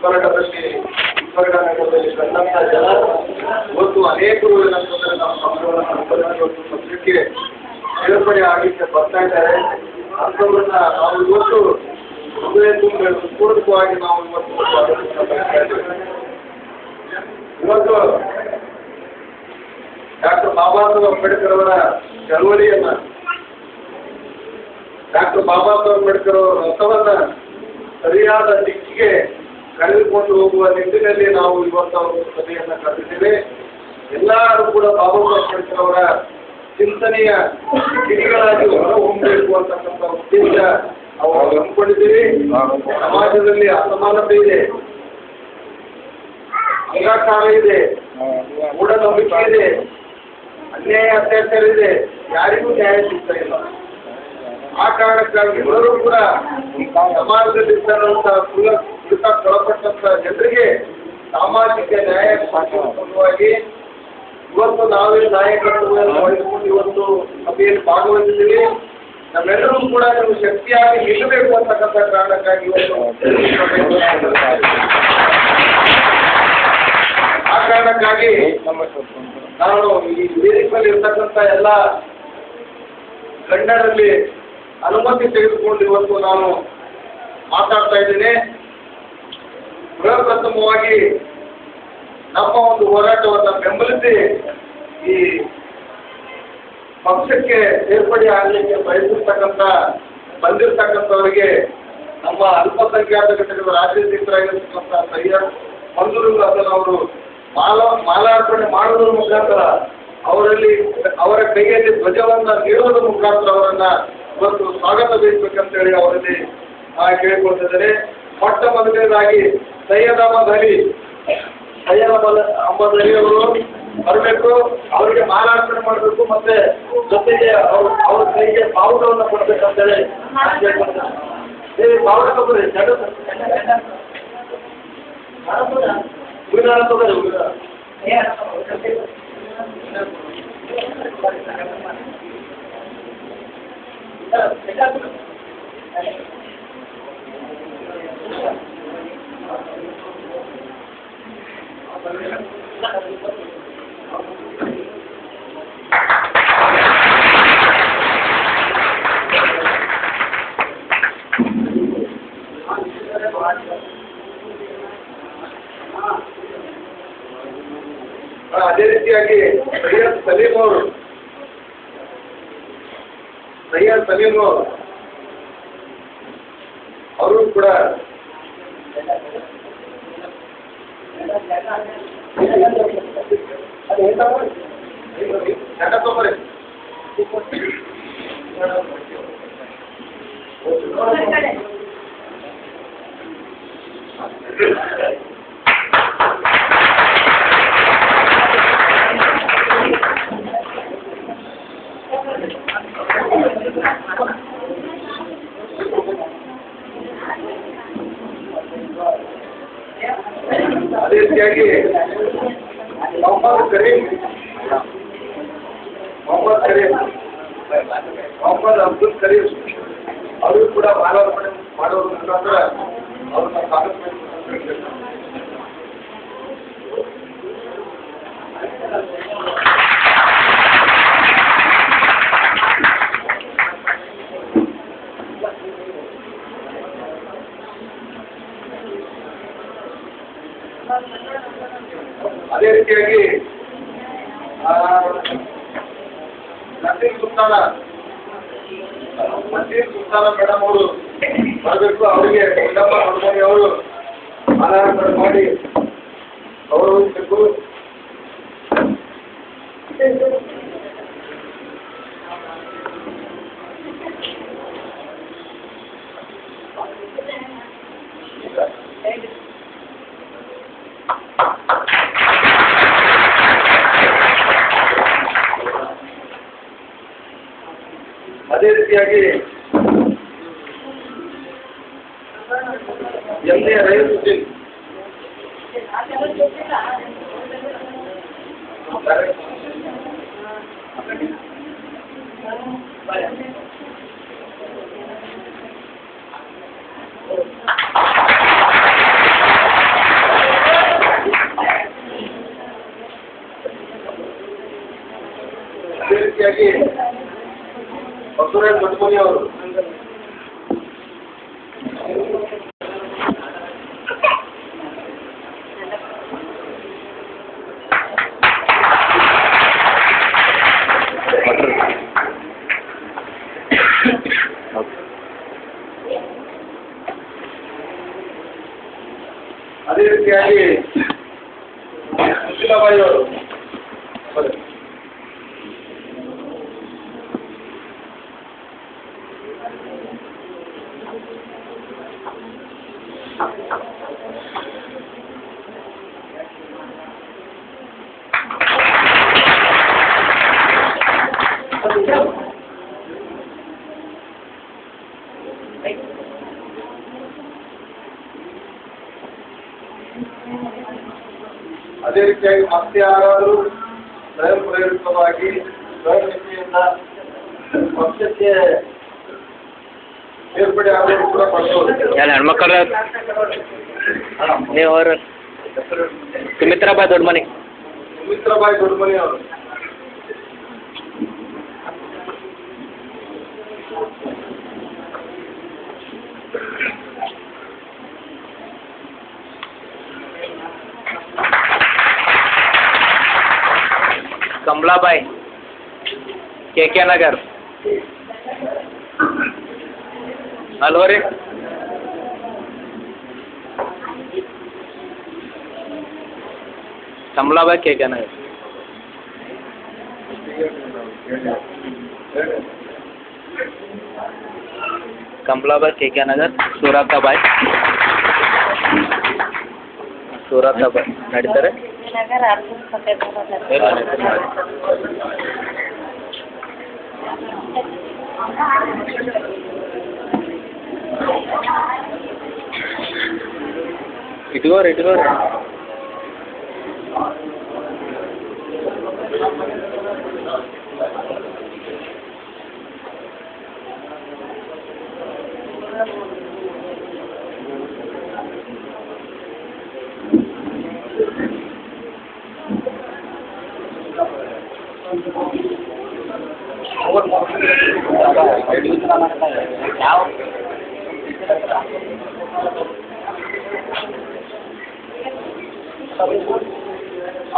ನಗರದಲ್ಲಿ ಕಂಡಂಥ ಜನ ಇವತ್ತು ಅನೇಕರು ಏನಂತಂದ್ರೆ ನಮ್ಮ ಪಕ್ಷವನ್ನು ಪಕ್ಷಕ್ಕೆ ಸೇರ್ಪಡೆ ಆಗಲಿಕ್ಕೆ ಬರ್ತಾ ಇದ್ದಾರೆ. ಅಂಥವ್ರನ್ನ ನಾವು ಇವತ್ತು ಹೃದಯ ಪೂರ್ವಕವಾಗಿ ನಾವು ಇವತ್ತು ಡಾಕ್ಟರ್ ಬಾಬಾ ಸಾಹೇಬ್ ಅಂಬೇಡ್ಕರ್ ಅವರ ಚಳವಳಿಯನ್ನ ಡಾಕ್ಟರ್ ಬಾಬಾ ಸಾಹೇಬ್ ಅಂಬೇಡ್ಕರ್ ಅವರ ರಥವನ್ನ ಸರಿಯಾದ ದಿಕ್ಕಿಗೆ ಕಳೆದುಕೊಂಡು ಹೋಗುವ ನಿಟ್ಟಿನಲ್ಲಿ ನಾವು ಇವತ್ತು ಅವರ ಸಭೆಯನ್ನ ಕರೆದಿದ್ದೇವೆ. ಎಲ್ಲರೂ ಕೂಡ ಬಾಬಾ ಸಾಹೇಬ್ ಅಂಬೇಡ್ಕರ್ ಅವರ ಚಿಂತನೆಯ ಕಿಡಿಗಳಾಗಿ ಹೊರಹೊಮ್ಮಬೇಕು ಅಂತಕ್ಕಂಥ ಉದ್ದೇಶ ನಾವು ಹಮ್ಮಿಕೊಂಡಿದ್ದೀವಿ. ಸಮಾಜದಲ್ಲಿ ಅಸಮಾನತೆ ಇದೆ, ಅಂಗಾಕಾರ ಇದೆ, ಮೂಢನಂಬಿಕೆ ಇದೆ, ಅನ್ಯಾಯ ಅತ್ಯಾಚಾರ ಇದೆ, ಯಾರಿಗೂ ನ್ಯಾಯ ಸಿಗ್ತಾ ಇಲ್ಲ. ಆ ಕಾರಣಕ್ಕಾಗಿ ಎಲ್ಲರೂ ಕೂಡ ಸಮಾಜದಲ್ಲಿರ್ತಕ್ಕಂಥ ಒಳಪಟ್ಟಂತ ಜನರಿಗೆ ಸಾಮಾಜಿಕ ನ್ಯಾಯ ಸಲುವಾಗಿ ಇವತ್ತು ನಾವೇ ನಾಯಕತ್ವವನ್ನು ವಹಿಸಿಕೊಂಡು ಇವತ್ತು ಸಭೆಯಲ್ಲಿ ಭಾಗವಹಿಸಿದ್ದೀವಿ. ನಮ್ಮೆಲ್ಲರೂ ಕೂಡ ನೀವು ಶಕ್ತಿಯಾಗಿ ನಿಲ್ಲಬೇಕು ಅಂತಕ್ಕಂಥ ಕಾರಣಕ್ಕಾಗಿ ಇವತ್ತು ಆ ಕಾರಣಕ್ಕಾಗಿ ನಾನು ಈ ವೇದಿಕೆಯಲ್ಲಿ ಇರ್ತಕ್ಕಂಥ ಎಲ್ಲ ಗಣ್ಯರಲ್ಲಿ ಅನುಮತಿ ತೆಗೆದುಕೊಂಡು ಇವತ್ತು ನಾನು ಮಾತಾಡ್ತಾ ಇದ್ದೇನೆ. ಪ್ರಪ್ರಥಮವಾಗಿ ನಮ್ಮ ಒಂದು ಹೋರಾಟವನ್ನು ಬೆಂಬಲಿಸಿ ಈ ಪಕ್ಷಕ್ಕೆ ಸೇರ್ಪಡೆ ಆಗಲಿಕ್ಕೆ ಬಂದಿರತಕ್ಕಂಥವರಿಗೆ ನಮ್ಮ ಅಲ್ಪಸಂಖ್ಯಾತ ಘಟಕದ ರಾಜ್ಯಾಧ್ಯಕ್ಷರಾಗಿರ್ತಕ್ಕಂಥ ಸೈಯದ್ ಮಂಜೂರುಲ್ ಹಸನ್ ಅವರು ಮಾಲಾರ್ಪಣೆ ಮಾಡುವುದರ ಮುಖಾಂತರ ಅವರ ಕೈಯಲ್ಲಿ ಧ್ವಜವನ್ನ ನೀಡುವುದರ ಮುಖಾಂತರ ಅವರನ್ನ ಇವತ್ತು ಸ್ವಾಗತ ಬಯಸಬೇಕಂತ ಹೇಳಿ ಅವರಲ್ಲಿ ಕೇಳಿಕೊಳ್ತಿದ್ದಾರೆ. ಮೊಟ್ಟ ಮೊದಲನೇದಾಗಿ ಸೈಯದ್ ಅಹಮದ್ ಅಲಿ ಅವರು ಬರಬೇಕು, ಅವರಿಗೆ ಮಾಲಾರ್ಪಣೆ ಮಾಡಬೇಕು, ಮತ್ತೆ ಜೊತೆಗೆ ಅವ್ರ ಕೈಗೆ ಬಾವುಟವನ್ನು ಕೊಡ್ಬೇಕಂತೇಳಿ ಬಾವುಟ ತಗೋರಿ ಅದೇ ರೀತಿಯಾಗಿ ಸೈಯದ್ ಸಲೀಂ ಅವರು ಕೂಡ ಅದೇ ರೀತಿಯಾಗಿ ಮೊಹಮ್ಮದ್ ಅಬ್ದುಲ್ ಕರೀಂ ಅವರು ಕೂಡ ಮಾಲಾರ್ಪಣೆ ಮಾಡೋದ್ರ ಮುಖಾಂತರ ಅವ್ರನ್ನ ಸ್ವಾಗತಿಸಬೇಕು. ಅದೇ ರೀತಿಯಾಗಿ ನಸೀರ್ ಸುಲ್ತಾನ ಮೇಡಮ್ ಅವರು ಬರಬೇಕು. ಅವರಿಗೆ ಗುಂಡಪ್ಪ ಹನುಮನಿ ಅವರು ಮಾಲಾರ್ಪಣೆ ಮಾಡಿ ಗೌರವಿಸಬೇಕು. ಅದೇ ರೀತಿಯಾಗಿ ಎಂ.ಎ. ರಯೀಸುದ್ದೀನ್ ಬಸವರಾಜ್ ದೊಡ್ಡಮನಿ ಅವರು. ಅದೇ ರೀತಿಯಾಗಿ ಸುಶೀಲಾಬಾಯಿ ಅವರು ಅದೇ ರೀತಿಯಾಗಿ ಮತ್ತೆ ಯಾರಾದರೂ ಸ್ವಯಂ ಪ್ರೇರಿತವಾಗಿ ಸ್ವಯಂ ಇಚ್ಛೆಯಿಂದ ಪಕ್ಷಕ್ಕೆ ಸೇರ್ಪಡೆ ಆದರೂ ಕೂಡ ಪಡೆಯಬಹುದು. ಹೆಣ್ಮಕ್ಳ ನೀವು ಅವರು ಸುಮಿತ್ರಾಬಾಯಿ ದೊಡ್ಡಮನಿ. ಸುಮಿತ್ರಾಬಾಯಿ ದೊಡ್ಡಮನಿ ಅವರು. कमलाबाई के नगर अलवरी. कमलाबाई के नगर कमलाबाई के नगर सूरताबाई ನಡೀತಾರೆ. ಇಟ್ಕೋರಿ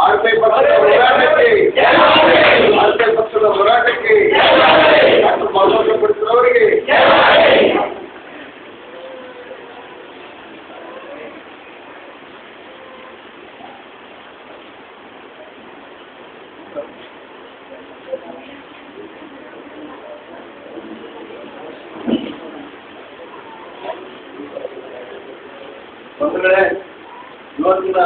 ಆರ್ಪಿ ಪಕ್ಷದ ಹೋರಾಟಕ್ಕೆ ಡಾಕ್ಟರ್ ಬಾಬಾ ಪಡಿಸಿದವರಿಗೆ ಇವತ್ತಿನ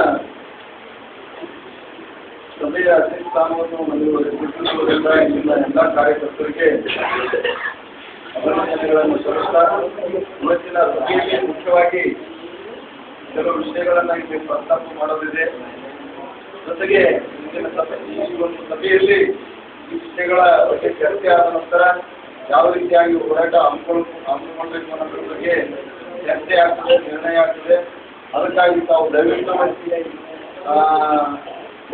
ಸಭೆಯ ಅಧ್ಯಕ್ಷಸ್ಥಾನವನ್ನು ಹೊಂದಿರುವುದರಿಂದ ಇಲ್ಲಿನ ಎಲ್ಲ ಕಾರ್ಯಕರ್ತರಿಗೆ ಅಭಿನಂದನೆಗಳನ್ನು ಸಲ್ಲಿಸ್ತಾ ಇವತ್ತಿನ ಸಭೆಯಲ್ಲಿ ಮುಖ್ಯವಾಗಿ ಕೆಲವು ವಿಷಯಗಳನ್ನು ಇಲ್ಲಿ ಪ್ರಸ್ತಾಪ ಮಾಡೋದಿದೆ. ಜೊತೆಗೆ ಇಂದಿನ ಈ ಒಂದು ಸಭೆಯಲ್ಲಿ ಈ ವಿಷಯಗಳ ಬಗ್ಗೆ ಚರ್ಚೆ ಆದ ನಂತರ ಯಾವ ರೀತಿಯಾಗಿ ಹೋರಾಟ ಹಮ್ಮಿಕೊಳ್ಬೇಕು ಅನ್ನೋದ್ರ ಬಗ್ಗೆ ಚರ್ಚೆ ಆಗ್ತದೆ, ನಿರ್ಣಯ ಆಗ್ತದೆ. ಅದಕ್ಕಾಗಿ ತಾವು ದಯವಿಟ್ಟು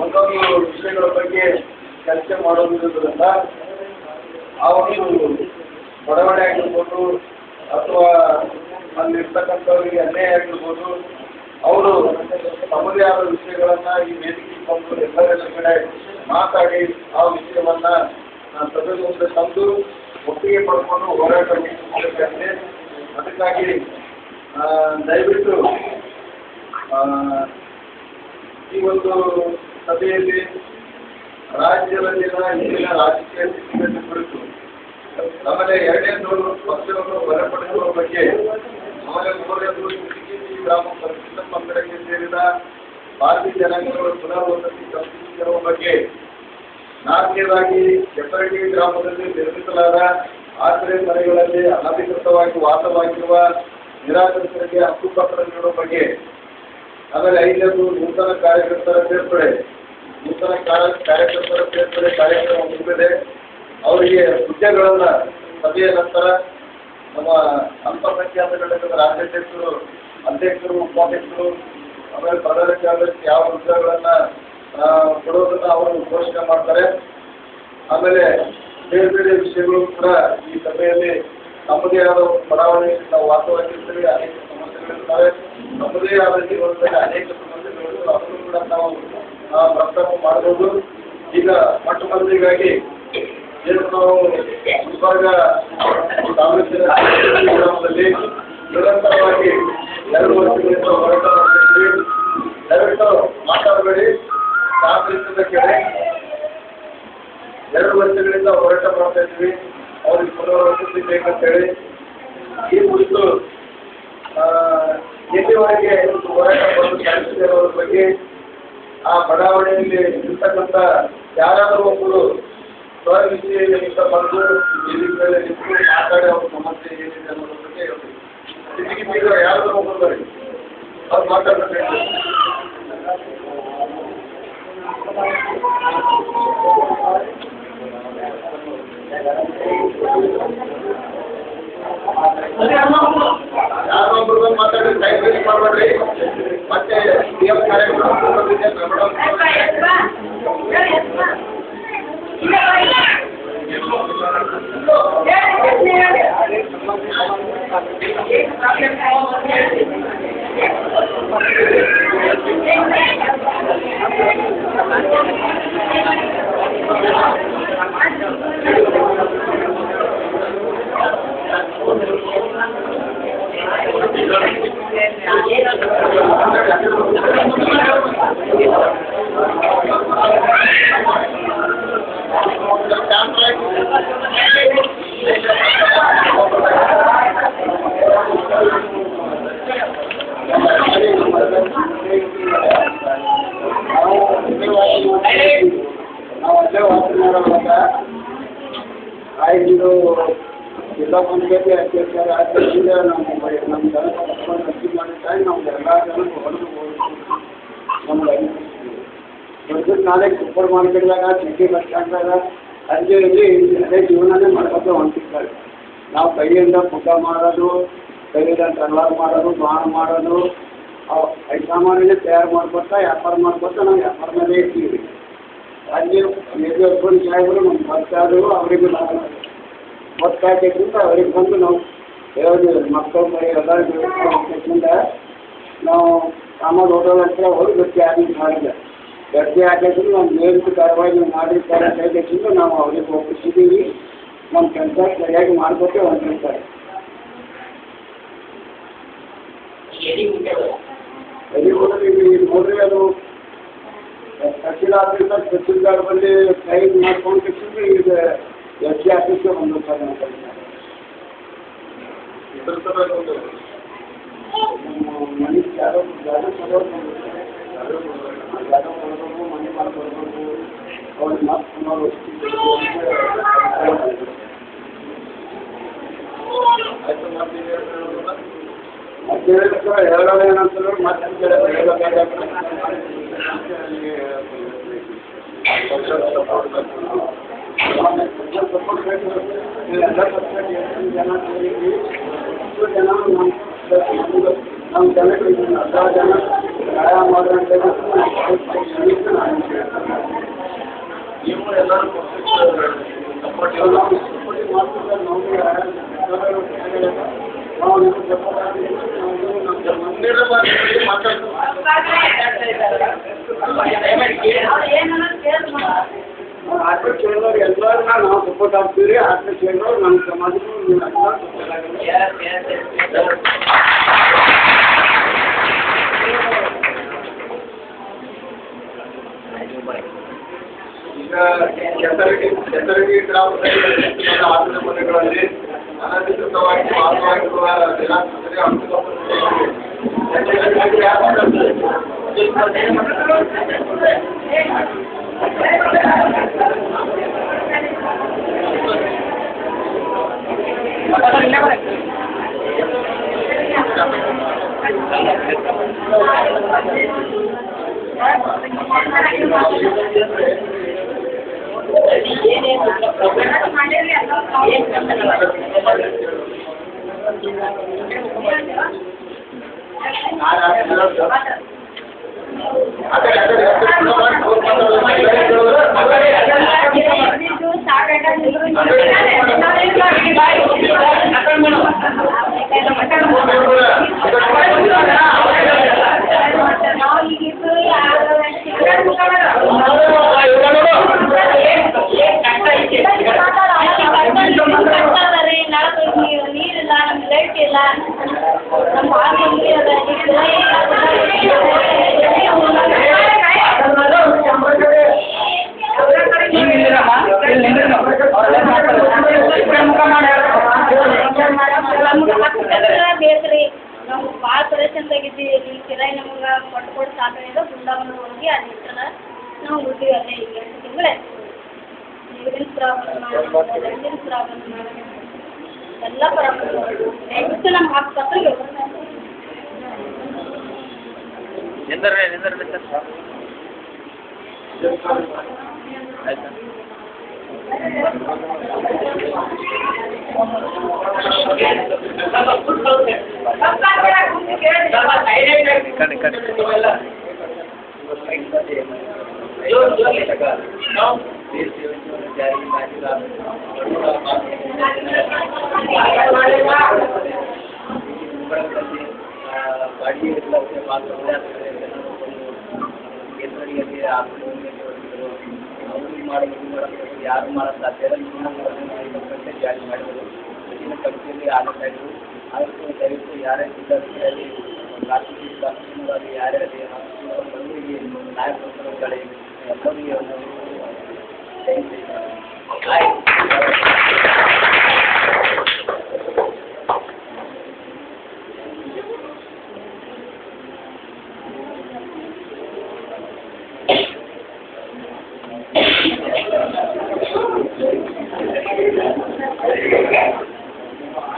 ಒಂದೊಂದು ವಿಷಯಗಳ ಬಗ್ಗೆ ಚರ್ಚೆ ಮಾಡೋದ್ರಿಂದ ಆ ಒಂದು ಬಡವಣೆ ಆಗಿರ್ಬೋದು ಅಥವಾ ಅಲ್ಲಿರ್ತಕ್ಕಂಥವರಿಗೆ ಅನ್ಯಾಯ ಆಗಿರ್ಬೋದು, ಅವರು ತಮ್ಮದೇ ಆದ ವಿಷಯಗಳನ್ನು ಈ ವೇದಿಕೆ ಬಂದು ಎಲ್ಲರ ಕಡೆ ಮಾತಾಡಿ ಆ ವಿಷಯವನ್ನ ಸಭೆ ಮುಂದೆ ತಂದು ಒಪ್ಪಿಗೆ ಪಡ್ಕೊಂಡು ಹೋರಾಟ ನಡೆಸಬೇಕಂತೆ. ಅದಕ್ಕಾಗಿ ದಯವಿಟ್ಟು ಈ ಒಂದು ಸಭೆಯಲ್ಲಿ ರಾಜ್ಯದಲ್ಲಿನ ಇಂದಿನ ರಾಜಕೀಯ ಸ್ಥಿತಿಗತಿ ಕುರಿತು, ಆಮೇಲೆ ಎರಡನೇದು ಪಕ್ಷವನ್ನು ಬಲಪಡಿಸುವ ಬಗ್ಗೆ, ಆಮೇಲೆ ಮೂರನೇದು ಗ್ರಾಮ ಪರಿಶಿಷ್ಟ ಪಂಗಡಕ್ಕೆ ಸೇರಿದ ಭಾರತೀಯ ಜನಾಂಗಗಳ ಪುನರ್ವಸತಿ ಕಲ್ಪಿಸಿರುವ ಬಗ್ಗೆ, ನಾಲ್ಕನೇದಾಗಿ ಹೆಬ್ಬರಗಿ ಗ್ರಾಮದಲ್ಲಿ ನಿರ್ಮಿಸಲಾದ ಆಶ್ರಯ ಮನೆಗಳಲ್ಲಿ ಅನಧಿಕೃತವಾಗಿ ವಾಸವಾಗಿರುವ ನಿರಾಶ್ರಿತರಿಗೆ ಹಕ್ಕುಪತ್ರ ನೀಡುವ ಬಗ್ಗೆ, ಆಮೇಲೆ ಐದನೇದು ನೂತನ ಕಾರ್ಯಕರ್ತರ ಸೇರ್ಪಡೆ ಕಾರ್ಯಕ್ರಮ ಮುಗಿದಿದೆ. ಅವರಿಗೆ ಹುದ್ದೆಗಳನ್ನು ಸಭೆಯ ನಂತರ ನಮ್ಮ ಅಲ್ಪಸಂಖ್ಯಾತ ಘಟಕದ ರಾಜ್ಯಾಧ್ಯಕ್ಷರು, ಅಧ್ಯಕ್ಷರು, ಉಪಾಧ್ಯಕ್ಷರು, ಆಮೇಲೆ ಪ್ರಧಾನ ಕಾರ್ಯದರ್ಶಿ ಯಾವ ಹುದ್ದೆಗಳನ್ನು ಕೊಡೋದನ್ನು ಅವರು ಘೋಷಣೆ ಮಾಡ್ತಾರೆ. ಆಮೇಲೆ ಬೇರೆ ಬೇರೆ ವಿಷಯಗಳು ಕೂಡ ಈ ಸಭೆಯಲ್ಲಿ ನಮ್ಮದೇ ಆದ ಬಡಾವಣೆಯಲ್ಲಿ ನಾವು ವಾಸವಾಗಿರ್ತೇವೆ, ಅನೇಕ ಸಮಸ್ಯೆಗಳಿರ್ತವೆ, ನಮ್ಮದೇ ಆದ ಜೀವನದಲ್ಲಿ ಅನೇಕ ಸಮಸ್ಯೆಗಳು ಅದನ್ನು ಕೂಡ ನಾವು ಪ್ರಸ್ತಾಪ ಮಾಡಬಹುದು. ಈಗ ಮೊಟ್ಟ ಮೊದಲಿಗಾಗಿ ಏನು ನಾವು ಗುಲ್ಬರ್ಗ ತಾಲೂಕಿನ ಗ್ರಾಮದಲ್ಲಿ ನಿರಂತರವಾಗಿ 2 ವರ್ಷಗಳಿಂದ ಹೋರಾಟ ಮಾಡ್ತಿದ್ವಿ. ದಯವಿಟ್ಟು ಮಾತಾಡಬೇಡಿ, ಕಾಂಗ್ರೆಸ್ಸಿಂದ ಕೇಳಿ 2 ವರ್ಷಗಳಿಂದ ಹೋರಾಟ ಮಾಡ್ತಾ ಇದ್ವಿ. ಅವ್ರಿಗೆ ಪುನರ್ವಸತಿ ಬೇಕಂತೇಳಿ ಈ ಕುರಿತು ಎಲ್ಲಿವರೆಗೆ ಹೋರಾಟ ಮಾಡಲು ಸಾಧಿಸಿದವರ ಬಗ್ಗೆ ಆ ಬಡಾವಣೆಯಲ್ಲಿ ಇರ್ತಕ್ಕಂಥ ಯಾರಾದರೂ ಒಬ್ಬರು ಸ್ವವಿಷಯದಿಂದ ಬಂದು ವೇದಿಕೆ ಮೇಲೆ ನಿಂತು ಮಾತಾಡಿ ಅವ್ರ ಸಮಸ್ಯೆ ಏನಿದೆ ಅನ್ನೋದ್ರ ಬಗ್ಗೆ ಹೇಳ್ತೀವಿ. ಯಾರಾದರೂ ಒಬ್ಬರು ಬರೀ ಅವ್ರು ಮಾತಾಡಬೇಕು. ಯಾರೊಬ್ಬರು ಮಾತಾಡಿ ಟೈಮ್ ವೇಸ್ಟ್ ಮಾಡಬೇಡ್ರಿ. ಮತ್ತೆ CM ಕಾರ್ಯಕ್ರಮ ಆಯ್ತು. ಜಿಲ್ಲಾ ಪಂಚಾಯತಿ ಅಧ್ಯಕ್ಷರ ಆಚರಣೆಯಿಂದ ನಮ್ಮ ಜನ ಅರ್ಜಿ ಮಾಡಿದ್ದಾರೆ. ನಮ್ಗೆ ಎಲ್ಲ ಜನಕ್ಕೂ ಹೊರದು ನಮ್ಗೆ ದೊಡ್ಡ ನಾಳೆ ಸೂಪರ್ ಮಾರ್ಕೆಟ್ದಾಗ ಸಿಟಿ ಬಸ್ ಸ್ಟ್ಯಾಂಡ್ದಾಗ ಅಲ್ಲಿ ಅದೇ ಜೀವನನೇ ಮಾಡ್ಕೊಂಡು ಹೊಂಟಿರ್ತಾರೆ. ನಾವು ಕೈಯಿಂದ ಪುಟ್ಟ ಮಾಡೋದು, ಕೈಯಿಂದ ತಲವಾರು ಮಾಡೋದು, ಬಾಣ ಮಾಡೋದು, ಸಾಮಾನ್ಯ ತಯಾರು ಮಾಡ್ಕೊತಾ ವ್ಯಾಪಾರ ಮಾಡ್ಕೊತಾ ನಾವು ವ್ಯಾಪಾರ ಮೇಲೆ ಇರ್ತೀವಿ. ಅಲ್ಲಿ ಮೇಜರ್ಕೊಂಡು ಸಾಹೇಬರು ನಮ್ಗೆ ಬರ್ತಾದ್ರು, ಅವರಿಗೂ ನಾವು ಒತ್ತಾಕಿದ್ರಿಂದ ಅವ್ರಿಗೆ ಬಂದು ನಾವು ಹೇಳೋದು ಮಕ್ಕಳು ಮರಿ ಎಲ್ಲರಿಗೂ ನಾವು ಸಾಮಾನು ಹೋಟೆಲ್ ಹತ್ರ ಹೋಗಿ ಗಟ್ಟಿ ಆಗಿ ಮಾಡಿದೆ. ಗಟ್ಟಿ ಹಾಕಿದ್ರು ನಾವು ಮೇಲಿನ ಕಾರ್ಯವಾಗಿ ಮಾಡಿರ್ತಾರೆ ಕೈಗೆಚ್ಚಿಂದ ನಾವು ಅವ್ರಿಗೆ ಒಪ್ಪಿಸಿದ್ದೀವಿ. ನಮ್ಮ ಕೆಲಸ ಸರಿಯಾಗಿ ಮಾಡ್ಕೊಟ್ಟೆ ಹೊಂದಿರ್ತಾರೆ. ಎಲ್ಲಿ ನೋಡ್ರಿ ಅದು ತಹಸೀಲ್ ಆಫೀಸ್ ತಹಸೀಲ್ದಾರ್ ಬಂದು ಸೈನ್ ಮಾಡ್ಕೊಂಡು ಈಗ SC ಆಫೀಸ್ಗೆ ಬಂದಿರ್ತಾರೆ. ಮನೆ ಯಾರೋ ಮನೆ ಮಾಡ್ಕೊಡ್ಬೇಕು ಅವ್ರಿಗೆ ಮತ್ತೆ ಹೇಳೋದು ಏನಂತಂದ್ರೆ ಮತ್ತೆ ನಮ್ಮ ಜನಕ್ಕೆ ಜನ ಸಹಾಯ ಮಾಡುವಂಥ ನೀವು ಎಲ್ಲರೂ ಆಟೋ ಕೇಳೋರು ಎಲ್ಲರೂ ನಾವು ಸಪೋರ್ಟ್ ಆಗ್ತೀವಿ. ಆಟೋ ಕೇಳೋರು ನಮ್ಮ ಸಮಾಜಕ್ಕೂ ಈಗ ಕೆಸರಗಿ ಗ್ರಾಮದಲ್ಲಿ ಆಟದ ಮನೆಗಳಲ್ಲಿ ಅನಧಿಕೃತವಾಗಿ ವಾಸವಾಗಿರುವ ಜನಾಂಗದಲ್ಲಿ ನಮ್ಗೆ ಕೊಟ್ಟು ಸಾಕಾಗಿದೆ ಬೃಂದಾವನ ಹೋಗಿ ಅಲ್ಲಿ ಇರ್ತಾನೆ ನಾವು ಹುಡ್ತೀವಿ ಅಲ್ಲೇ ಈಗ 8 ತಿಂಗಳೇ ನೀರಿನ ಪ್ರಾಬ್ಲಮ್ ಗಂಡಿನ ಪ್ರಾಬ್ಲಮ್ ಎಲ್ಲ ಪ್ರಾಬ್ಲಮ್ ನೆಕ್ಸ್ಟ್ ನಮ್ಗೆ ಆಸ್ಪತ್ರೆಗೆ ನಿಂದರ್ರಿ ಸರ್ ಆಯ್ತಾ ಯಾರು ಮಾಡೋದು ಸಾಧ್ಯ ಜಾರಿ ಮಾಡಿದರು ಹೆಚ್ಚಿನ ಸಂಖ್ಯೆಯಲ್ಲಿ ಆಗುತ್ತಾ ಇದ್ರು ಅದಕ್ಕೂ ದಯವಿಟ್ಟು ಯಾರೇ ವಿದ್ಯಾರ್ಥಿಗಳಲ್ಲಿ ರಾಷ್ಟ್ರೀಯ ಯಾರೇ ಬಂದಿಗೆ ನಾಯಕರುಗಳೇ ಎಲ್ಲರಿಗೆ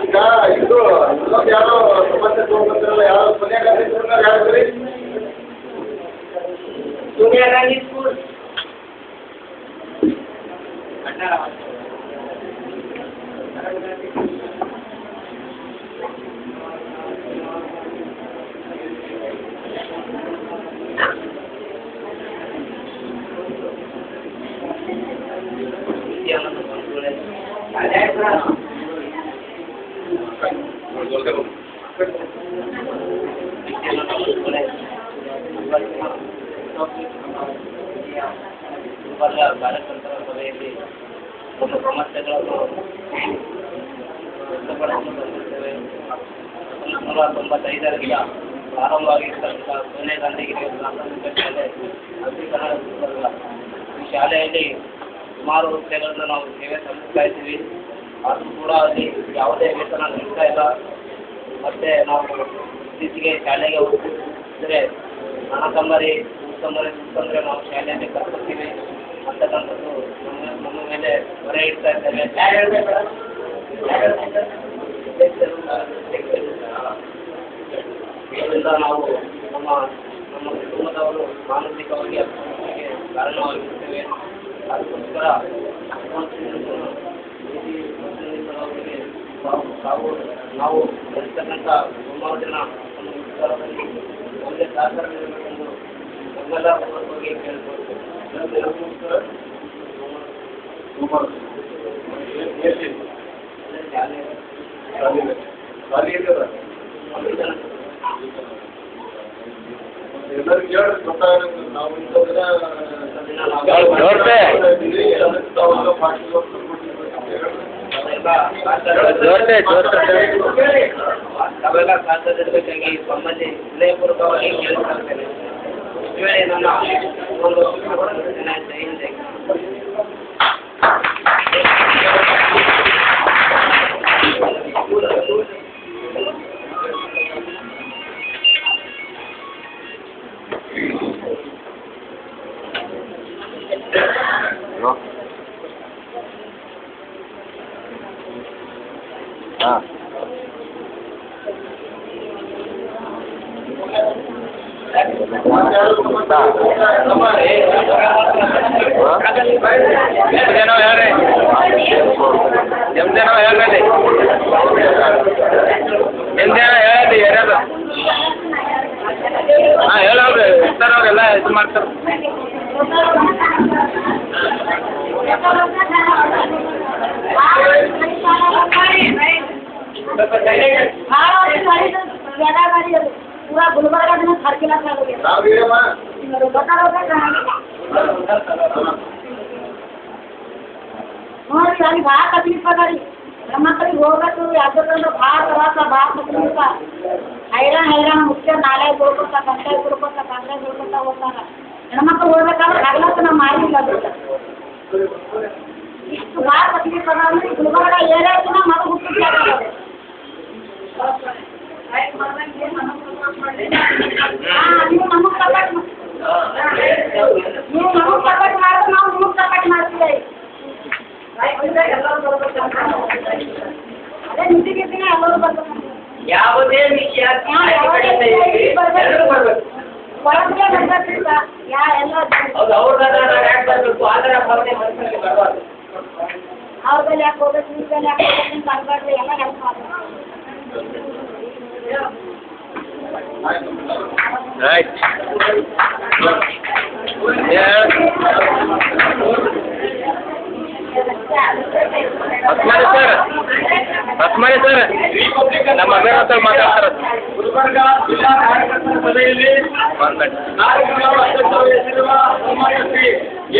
ಈಗ ಇದು ಇನ್ನೊಂದು ಯಾರೋ ಸಮಸ್ಯೆ ತಗೊಂಡ್ಬಂದ್ರಲ್ಲ ಯಾರೋ ಸೋನಿಯಾ ಗಾಂಧಿ ಸ್ಕೂಲ್ನಾಗ ಯಾರು ಸೋನಿಯಾ ಗಾಂಧಿ ಸ್ಕೂಲ್ ಕಾರ್ಯಕರ್ತರ ಸಭೆಯಲ್ಲಿ ಒಂದು ಸಮಸ್ಯೆಗಳನ್ನು ವ್ಯಕ್ತಪಡಿಸಲು ಬಂದಿದ್ದೇವೆ. 1995ರಿಂದ ಪ್ರಾರಂಭವಾಗಿರ್ತಕ್ಕಂಥ ಸೋನಿಯಾ ಗಾಂಧಿಗೆ ಪ್ರಾಥಮಿಕ ಶಾಲೆ ಅಧಿಕರಣ ಈ ಶಾಲೆಯಲ್ಲಿ ಸುಮಾರು ಹುದ್ದೆಗಳನ್ನು ನಾವು ಸೇವೆ ಸಲ್ಲಿಸ್ತಾ ಇದ್ದೀವಿ. ಆದರೂ ಕೂಡ ಅಲ್ಲಿ ಯಾವುದೇ ವೇತನ ನೀಡ್ತಾ ಇಲ್ಲ. ಮತ್ತು ನಾವು ಇತ್ತೀಚೆಗೆ ಶಾಲೆಗೆ ಹೋಗ್ತಿದ್ರೆ ಹಣ ತಂಬರಿ ಸುತ್ತಂದರೆ ನಾವು ಶಾಲೆಯಲ್ಲಿ ಕರ್ಕೊತೀವಿ ಅಂತಕ್ಕಂಥದ್ದು ನಮ್ಮ ಮೇಲೆ ಹೊರೆ ಇಡ್ತಾ ಇದ್ದೇವೆ. ಇದರಿಂದ ನಾವು ನಮ್ಮ ಕುಟುಂಬದವರು ಮಾನಸಿಕವಾಗಿ ಅಭಿವೃದ್ಧಿಗೆ ಕಾರಣವಾಗಿರುತ್ತೇವೆ. ಅದಕ್ಕೋಸ್ಕರ ನಾವು ಬೆಳೆಸ್ತಕ್ಕಂಥ ಸುಮಾರು ಜನ ನಮ್ಮ ವಿಚಾರದಲ್ಲಿ ನಮಗೆ ಸಹಕಾರ ನೀಡಬೇಕೆಂದು ನಮ್ಮೆಲ್ಲ ಪೂರ್ವಕವಾಗಿ ಕೇಳಿಕೊಳ್ತೇವೆ. ಎಲ್ಲರೂ ಕೇಳಿ ಗೊತ್ತಾಗುತ್ತೆ ನಾವು ತಾವೆಲ್ಲ ಸಾಧ್ಯತೆಗಾಗಿ ತಮ್ಮಲ್ಲಿ ವಿನಯಪೂರ್ವಕವಾಗಿ ಕೇಳಿಕೊಳ್ತೇನೆ. ಇಷ್ಟು ವೇಳೆ ನನ್ನ ಒಂದು ಜೈ ಹಿಂದೆ ಹಾಂ ಏನೋ ಹೇಳ್ರಿ ನಿಮ್ದೇನೋ ಹೇಳ್ರಿ ನಿಮ್ದೇನೋ ಹೇಳಿ ಏನಾದ್ರು ಹಾಂ ಹೇಳೋರು ಇರ್ತಾರೆ ಅವರೆಲ್ಲ ಇದು ಮಾಡ್ತಾರೆ. पूरा गुलबर्गा में खर्चला कर बता ನೋಡಿ ಅಲ್ಲಿ ಭಾಳ ತಕ್ಲೀಫ್ ಅದಾರಿ ನಮ್ಮ ಕಡೆ ಹೋಗತ್ತು ಯಾವ್ದಂದ್ರೆ ಭಾಳ ತ್ರಾಸ ಭಾಳ ತಕ್ಲೀಫ ಹೈರಾಣ ಮುಖ್ಯ ನಾಳೆ ಬಿಡ್ಕೊತ ಕಂಟಾಯಿ ಬಿಡ್ಕೊತ ಹೋಗ್ತಾರ. ಹೆಣ್ಮಕ್ಳು ಹೋಗ್ಬೇಕಾದ್ರೆ ಹಗಲತ್ತ ನಾವು ಮಾಡಿಲ್ಲ ಅದಕ್ಕೆ ಇಷ್ಟು ಭಾಳ ತಕ್ಲೀಫ್ ಅದಾವ. ಗುಲ್ಬರ್ಗ ಏರಿಯಾಕಿನ ಮಗ ಹುಟ್ಟಿದ್ದಾಗ ನೀವು ನಮಗೆ ಸಪೋರ್ಟ್ ನೀವು ನಮಗೆ ಸಪೋರ್ಟ್ ಮಾಡಿದ್ರೆ ನಾವು ನಿಮಗೆ ಸಪೋರ್ಟ್ ಮಾಡ್ತೀವಿ. ಅದೇ ನಿಂತಿಗಿರ್ತೀನಿ ಎಲ್ಲರೂ ಬರ್ಬೇಕು. ಯಾವುದೇ ವಿಷಯ ಒಳಗೆ ಬರ್ಬೇಕು ಯಾ ಎಲ್ಲ ಹೌದು ಅವ್ರನ್ನ ಯಾಕೆ ಬರಬೇಕು ಆದ್ರೆ ಬರದೆ ಮನಸ್ಸಿನಲ್ಲಿ ಬರಬಾರ್ದು. ಅವ್ರ ಬೆಲೆ ಯಾಕೆ ಹೋಗ್ಬೇಕು ನಿಮ್ಮ ಬೆಲೆ ಯಾಕೆ ಹೋಗ್ಬೇಕು ಅಂತ ಅನ್ಬಾರ್ದು ಎಲ್ಲ ಹೆಲ್ಪ್ ಮಾಡ್ಬೇಕು. ರೈಟ್ ಅಸ್ಮಾರಿ ಸರ್ ನಮ್ಮ ಅಭಿನಂತರ ಮಾತಾಡ್ತಾರೆ. ಗುಲ್ಬರ್ಗ ಜಿಲ್ಲಾ ಕಾರ್ಯಕರ್ತರ ಸಭೆಯಲ್ಲಿ ಕಾರ್ಯಕ್ರಮ ಅಧ್ಯಕ್ಷರು ವಹಿಸಿರುವ ಸನ್ಮಾನ್ಯ ಶ್ರೀ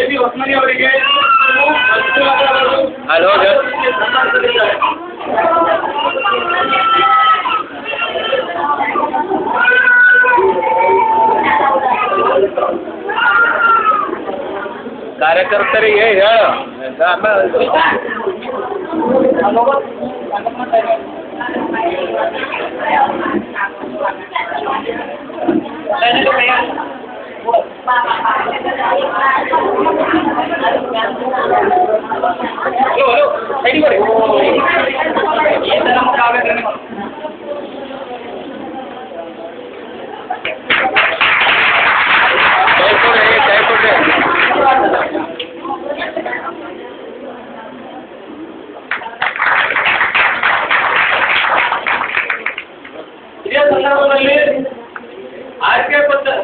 ಎ.ಬಿ. ಹೊಸ್ಮನಿ ಅವರಿಗೆ ಹಲೋ ಸನ್ಮಾನಿಸಲಿದ್ದಾರೆ. ಕಾರ್ಯಕರ್ತರಿಗೆ ಹೇಳು ಇದೇ ಸಂದರ್ಭದಲ್ಲಿ ಆಯ್ಕೆ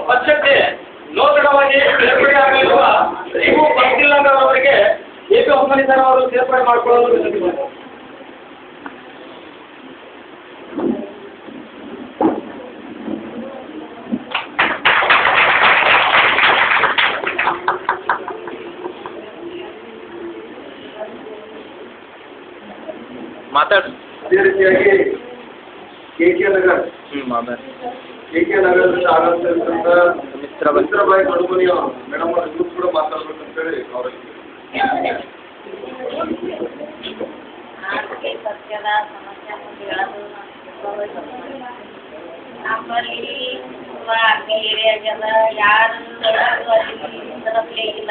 ಪಕ್ಷಕ್ಕೆ ನೂತನವಾಗಿ ಸೇರ್ಪಡೆಯಾಗಲಿರುವ ರಿವು ಪಂಕಿಲ್ಲಂಗವರಿಗೆ ಎ.ಬಿ. ಹೊಸ್ಮನಿ ಸರ್ ಅವರು ಸೇರ್ಪಡೆ ಮಾಡಿಕೊಳ್ಳಲು ವಿನಂತಿಸಿದ್ದಾರೆ. ಮಾತಾಡು. ಅದೇ ರೀತಿಯಾಗಿ ಕೆ.ಕೆ. ನಗರ್ ನಗರದಿಂದ ಆಗಮಿಸಿದಂತ ಮಿತ್ರಬಾಯಿ ಕಡುಮನಿ ಮೇಡಮ್ ಅವರು ಕೂಡ ಮಾತಾಡ್ಬೇಕಂತೇಳಿ ಅವರಿಗೆ ಸತ್ಯದ ಸಮಸ್ಯೆ ಮುಂದೆ ಹೇಳೋದು ನಮ್ಮಲ್ಲಿ ಅಗ್ನಿ ಏರಿಯಾಗೆಲ್ಲ ಯಾರು ಅಲ್ಲಿ ಇಲ್ಲ.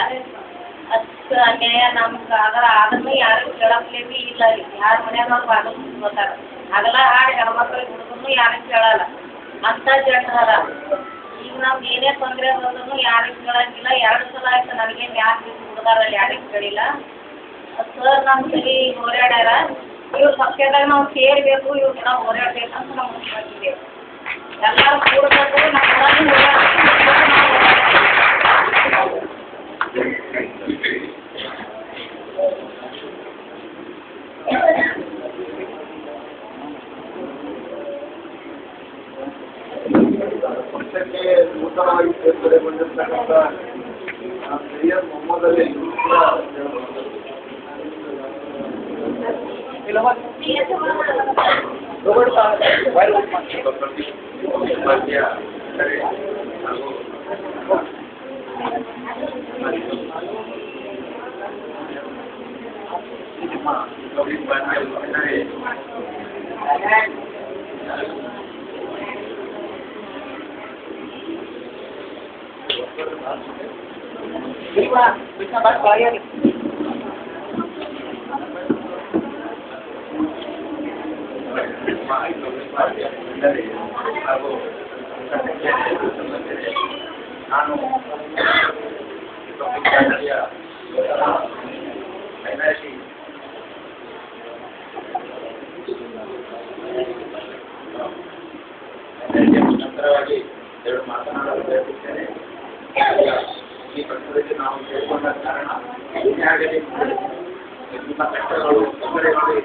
ಅಷ್ಟು ಅನ್ಯಾಯ ನಮ್ಗೆ ಅದನ್ನು ಯಾರು ಕೇಳಪ್ಲೇ ಭೀ ಇಲ್ಲ. ಯಾರ ಮನ್ಯಾಗ ಅವ್ರು ಬಾಗಿಲು ಮುಚ್ಕೋತಾರ ಆಗಲ್ಲ ಹಾಡು ಹೆಣ್ಮಕ್ಳಿಗೆ ಹುಡುಗನು ಯಾರಿಗೆ ಕೇಳಲ್ಲ ಅಂತ ಜನರ. ಈಗ ನಮ್ಗೆ ಏನೇ ತೊಂದರೆ ಬಂದ್ರೂ ಯಾರಿಗೆ ಕೇಳಂಗಿಲ್ಲ. 2 ಸಲ ಆಯ್ತು ನನಗೇನು ಯಾರು ಹುಡುಗಾರಲ್ಲಿ ಯಾರಿಗೆ ಕೇಳಿಲ್ಲ. ಸರ್ ನಮ್ಮ ಸರಿ ಹೋರಾಡ್ಯಾರ. ಇವ್ರ ಪಕ್ಷದಾಗ ನಾವು ಸೇರಬೇಕು, ಇವ್ರಿಗೆ ನಾವು ಹೋರಾಡ್ಬೇಕಂತ ನಾವು ಮುಂದುವರಿಸಿದ್ದೇವೆ. ಎಲ್ಲರೂ ಕೂಡಬೇಕು, ನಮ್ಮ ಪಕ್ಷಕ್ಕೆ ನೂತನವಾಗಿ ಸೇರ್ಪಡೆಗೊಂಡಿರ್ತಕ್ಕಂಥ ಸೈಯದ್ ಮೊಹಮ್ಮದ್ ಅಲಿ ಕೂಡ ನಾನು ನಂತರವಾಗಿ 2 ಮಾತನಾಡಲು ಬಯಸುತ್ತೇನೆ. ಈ ಪಕ್ಷದಲ್ಲಿ ನಾವು ಸೇರಿಕೊಂಡ ಕಾರಣ ಏನಾಗಲಿ ನಿಮ್ಮ ಕಷ್ಟಗಳು ತೊಂದರೆಗಳು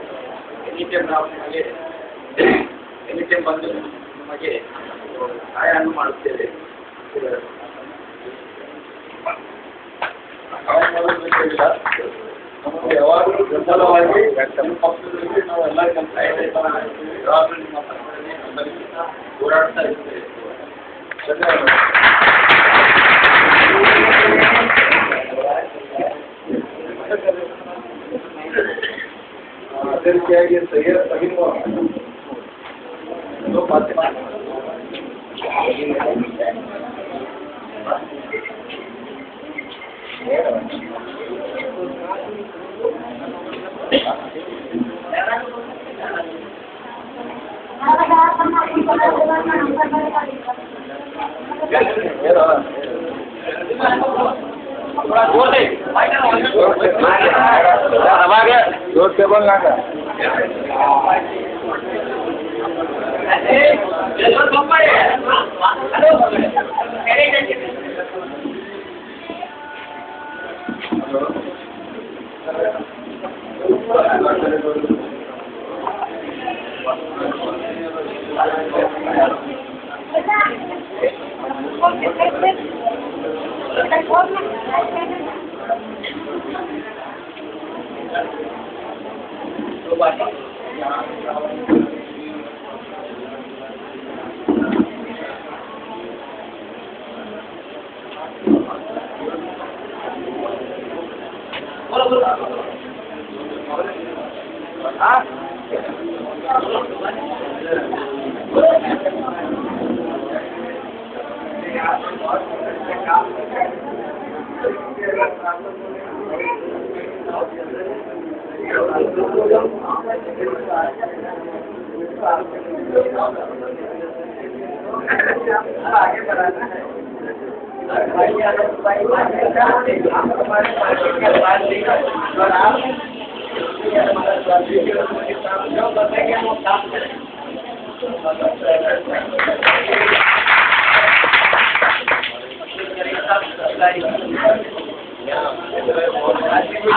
ಎನಿಟೈಮ್ ನಾವು ನಿಮಗೆ ಎನಿಟೈಮ್ ಬಂದು ನಿಮಗೆ ಸಹಾಯವನ್ನು ಮಾಡುತ್ತೇವೆ. ನಮಗೆ ಯಾವಾಗಲೂ ಬೆಂಬಲವಾಗಿ ನಮ್ಮ ಪಕ್ಷದಲ್ಲಿ ನಾವು ಎಲ್ಲ ಕೆಲಸ ಮಾಡ್ತೀವಿ. ಯಾವಾಗಲೂ ನಿಮ್ಮ ಪಕ್ಷದಲ್ಲಿ ಬೆಂಬಲಿಸುತ್ತಾ ಹೋರಾಡ್ತಾ ಇರ್ತೇವೆ. ಅದೇ ರೀತಿಯಾಗಿ ಸೈಯದ್ दो बातें जोर से बोलना का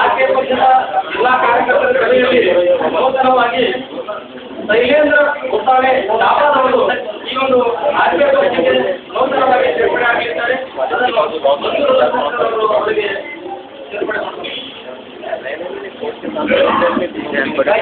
ಆಕೆ ಪಕ್ಷದ ಜಿಲ್ಲಾ ಕಾರ್ಯಕರ್ತರ ಸಭೆಯಲ್ಲಿ ನೂತನವಾಗಿ ಶೈಲೇಂದ್ರ ಗುತ್ತಾಳೆ ದಾಪಾದವರು ಈ ಒಂದು ಆರ್ಕೆ ಪಕ್ಷಕ್ಕೆ ನೂತನವಾಗಿ ಸೇರ್ಪಡೆ ಆಗಲಿದ್ದಾರೆ. ಅದನ್ನು ಮಂಜೂರು ಅವರಿಗೆ ಸೇರ್ಪಡೆ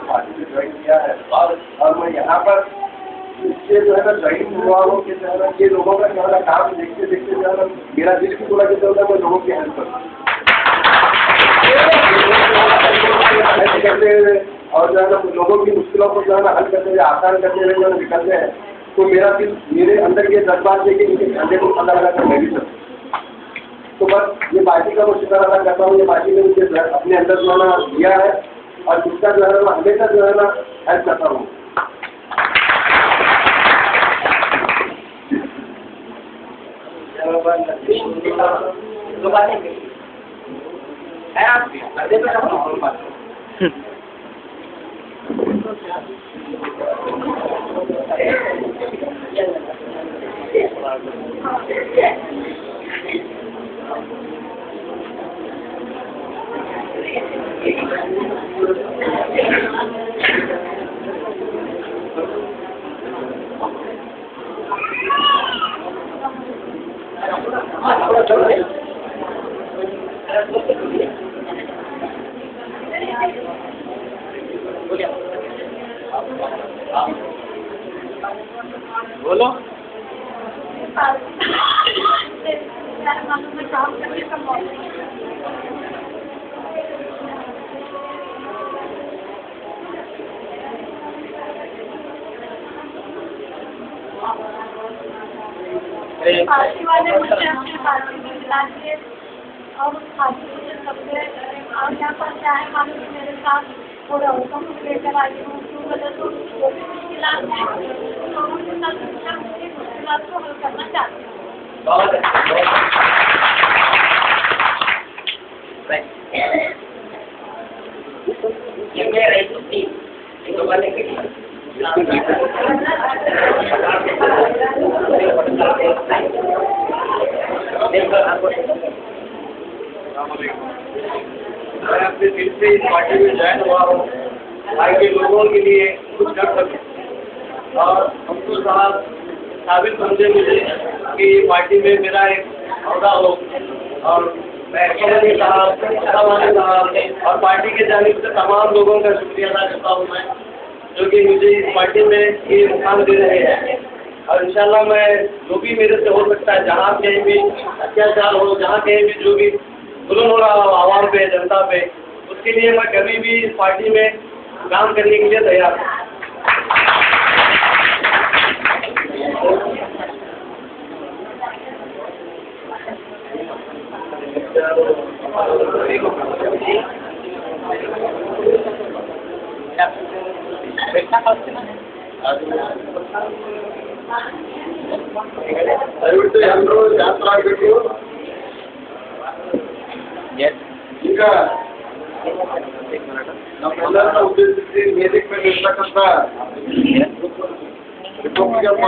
पार्टी से ज्वाइन किया है और मैं यहाँ पर इससे जो है ना ज्वाइन हुआ हूँ कि जो है ना ये लोगों का जो है ना काम देखते देखते जो है ना मेरा दिल भी थोड़ा जैसे होता है मैं लोगों की हेल्प करते हुए और जो है ना लोगों की मुश्किलों को जो है ना हल करते हुए आसान करते हुए जो है निकलते हैं तो मेरा दिल मेरे अंदर ये जज्बात है कि इनके धंधे को पता लगा कर मैं भी सकूँ। तो बस ये पार्टी का मैं शुक्र अदा करता हूँ, ये पार्टी ने मुझे अपने अंदर जो है ना दिया है और जिसका जो है ना हमेशा जो है ना हेल्प करता हूँ। बोलो पार्टी वाले मुझे अपनी पार्टी में मिला दिए और उस पार्टी से सबसे और यहाँ पर क्या है मालूम कि मेरे साथ पूरा हुक्म लेकर आई हूँ क्यों वजह से वो भी मुश्किलात हैं तो उनके साथ मुश्किलात को हल करना चाहती हूँ। ये मेरा एक टीम इनको बने के लिए मैं अपने दिल से इस पार्टी में ज्वाइन हुआ हूँ ताकि लोगों के लिए कुछ कर सकूँ और हमको साहब साबित समझे मुझे कि ये पार्टी में मेरा एक अहदा हो और मैं अकेले साहब और पार्टी के जानिब से तमाम लोगों का शुक्रिया अदा करता हूँ मैं जो कि मुझे इस पार्टी में ये मुकाम दे रहे हैं और इंशाल्लाह मैं जो भी मेरे से हो सकता है जहाँ कहीं भी अत्याचार हो जहाँ कहीं भी जो भी जुल्म हो रहा हो आवाम पे जनता पे उसके लिए मैं कभी भी इस पार्टी में काम करने के लिए तैयार हूँ। ದಯವಿಟ್ಟು ಎಲ್ಲರೂ ಜಾಸ್ತಿ ಆಗಬೇಕು ಈಗ ನಮ್ಮೆಲ್ಲರನ್ನ ಉದ್ದೇಶಿಸಿ ವೇದಿಕೆ ಮೇಲೆ ಇರ್ತಕ್ಕಂಥ ರಿಪಬ್ಲಿಕನ್